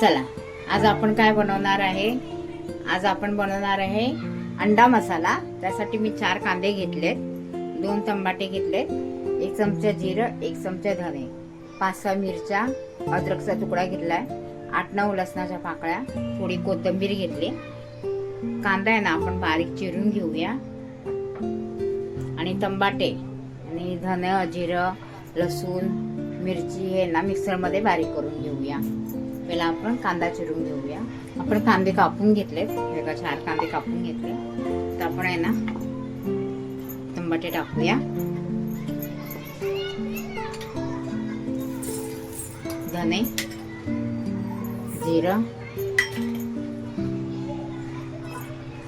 चला आज आपण काय बनवणार आहे। आज आपण बनवणार आहे अंडा मसाला। त्यासाठी मी 4 कांदे घेतलेत, 2 टमाटे घेतलेत, 1 चमचा जिरं, 1 चमचा धने, 5-6 मिरच्या, अद्रकचा तुकडा घेतलाय, 8-9 लसणाच्या पाकळ्या, थोडी कोथिंबीर घेतली। कांदा आहे ना आपण बारीक चिरून घेऊया आणि टमाटे आणि धने, जिरं, लसूण, मिरची हे ना मिक्सर मध्ये बारीक करून घेऊया। पहिला आपण कांदा चिरून घेऊया। आपण कांदे कापून घेतलेत, बघा 4 कांदे कापून घेतले। तर आपण आहे ना टमाटे टाकूया, धने, जिरं,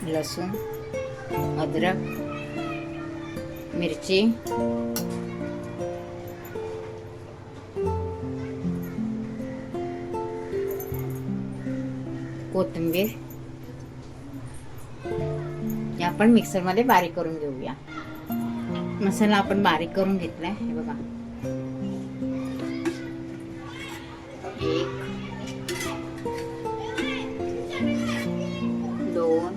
लसूण, अद्रक, मिरची, कोथिंबीर हे आपण मिक्सर मध्ये बारीक करून घेऊया। मसाला आपण बारीक करून घेतलाय, हे बघा 1 2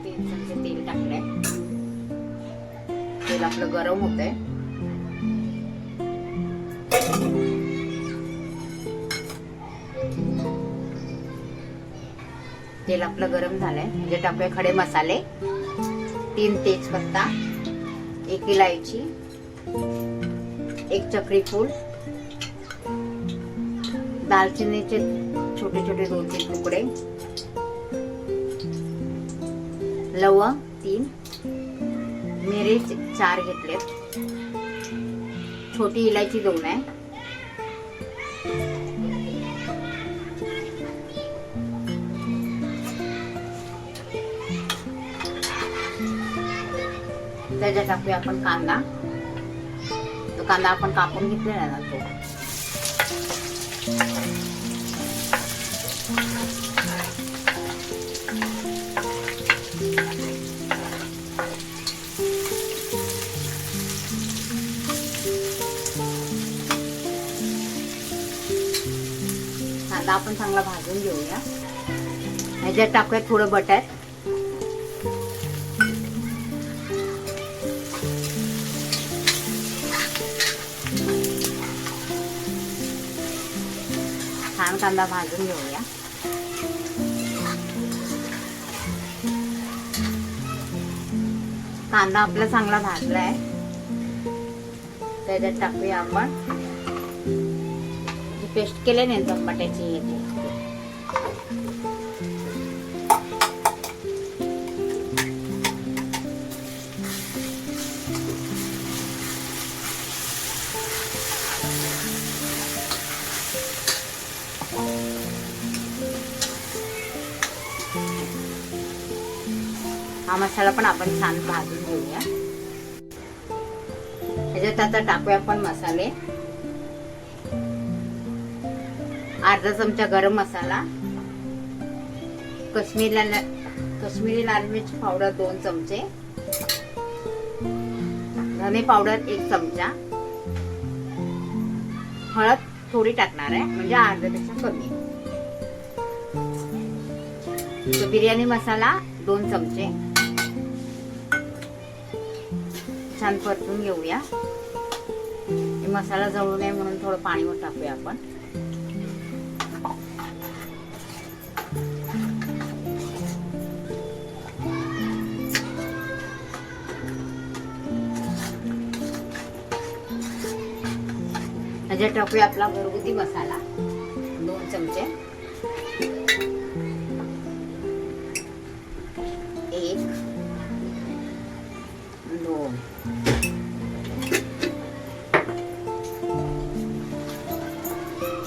3 चमचे तेल टाकलंय। तेल आपलं गरम होतंय। तेल आपलं गरम झालंय म्हणजे टाकूया खडे मसाले, 3 तेजपत्ता, 1 इलायची, 1 चक्री फूल, दालचिनीचे छोटे छोटे 2-3 तुकडे, लवंग 3, मिरी 4 घेतलेत, छोटी इलायची 2 आहे, त्याच्यात टाकूया आपण कांदा। तो कांदा आपण कापून घेतलेला ना तो कांदा आपण चांगला भाजून घेऊया। ह्याच्यात टाकूया थोडं बटर, छान कांदा भाजून घेऊया। कांदा आपला चांगला भाजलाय, त्याच्यात टाकूया आपण जी पेस्ट केले ना टमाट्याची येते हा मसाला पण आपण छान भाजून घेऊया। ह्याच्यात आता टाकूया आपण मसाले, अर्धा चमचा गरम मसाला, कश्मीरी लाल मिर्च पावडर 2 चमचे, धने पावडर 1 चमचा, हळद थोडी टाकणार आहे म्हणजे अर्ध्यापेक्षा कमी, बिर्याणी मसाला 2 चमचे, छान परतून घेऊया। मसाला जळू नये म्हणून थोडं पाणी टाकूया आपण। ह्याच्यात टाकूया आपला घरगुती मसाला 2 चमचे, 1 2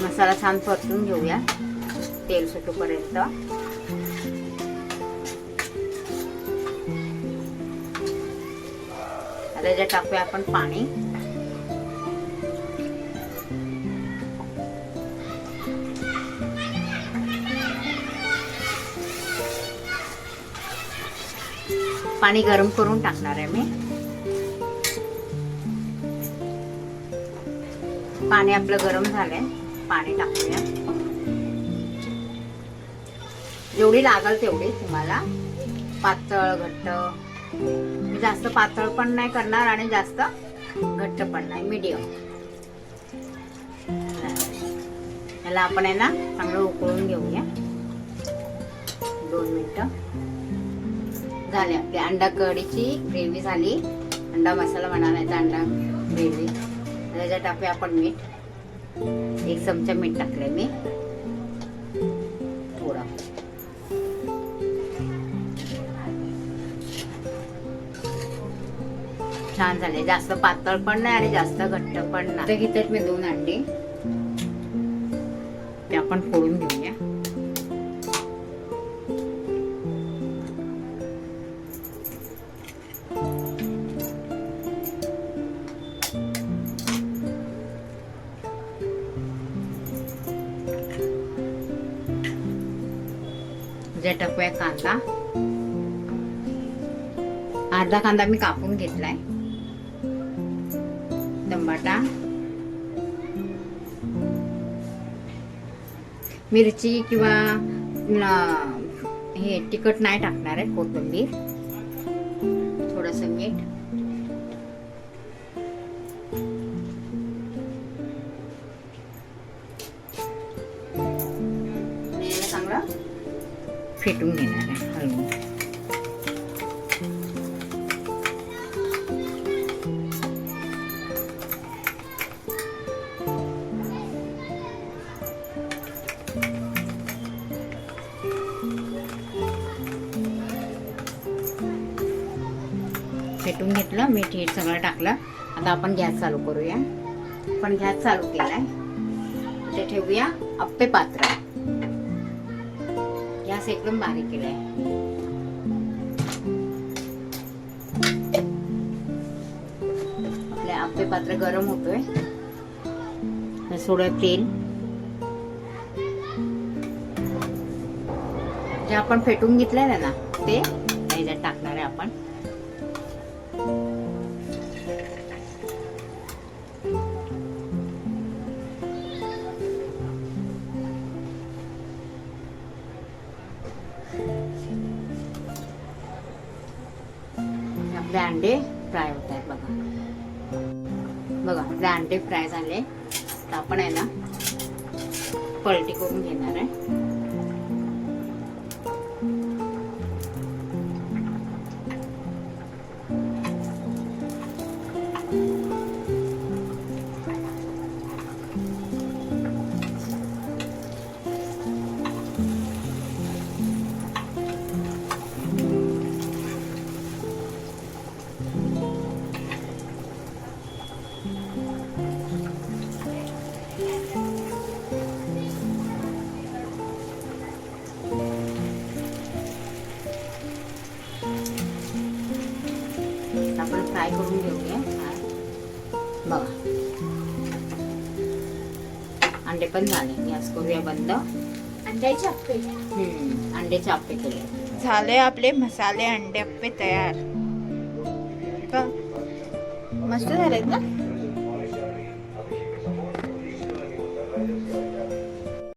मसाला छान परतून घेऊया तेल सुटूपर्यंत। आता याच्यात टाकूया आपण पाणी, पाणी गरम करून टाकणार आहे मी. पाणी आपलं गरम झालंय, पाणी टाकूया. जेवढी लागल तेवढी तुम्हाला. पातळ घट्ट, मी जास्त पातळ पण नाही करणार आणि जास्त घट्ट पण नाही, मीडियम. याला आपण आहे ना चांगलं उकळून घेऊया. 2 मिनिटं झाले. आपली अंडा कढीची ग्रेव्ही झाली. अंडा मसाला म्हणा नाही तर अंडा ग्रेव्ही. त्याच्यात टाकूया आपण मीठ. 1 चमचा मीठ टाकले मी. थोडा छान झाले. जास्त पातळ पण नाही आणि जास्त घट्ट पण नाही. आता घेतात मी 2 अंडे. ते आपण फोडून घेऊया. जे टाकूया कांदा. अर्धा कांदा मी कापून घेतलाय. टमाटा, मिरची किंवा हे तिखट नाही टाकणार आहे. कोथिंबीर, थोडस मीठ, चांगलं फेटून घेणार आहे हलवून. फेटून घेतलं, मीठ हे सगळं टाकलं. आता आपण गॅस चालू करूया. आपण गॅस चालू केलाय. ते ठेवूया आप्पे पात्र. गॅस एकदम बारीक केलाय. आपले आप्पे पात्र गरम होतोय. थोडं तेल जे आपण फेटून घेतलंय ना ते याच्यात टाकणार आहे आपण. आपले अंडे फ्राय होत आहेत बघा. आपले अंडे फ्राय झाले. तर आपण आहे ना पलटी करून घेणार आहे. आपण फ्राय करून घेऊया. बघा अंडे पण झाले. गॅस करूया बंद. अंड्याचे अप्पे. अंड्याचे अप्पे केले. झाले आपले मसाले अंडे अप्पे तयार. मस्त झालेत ना.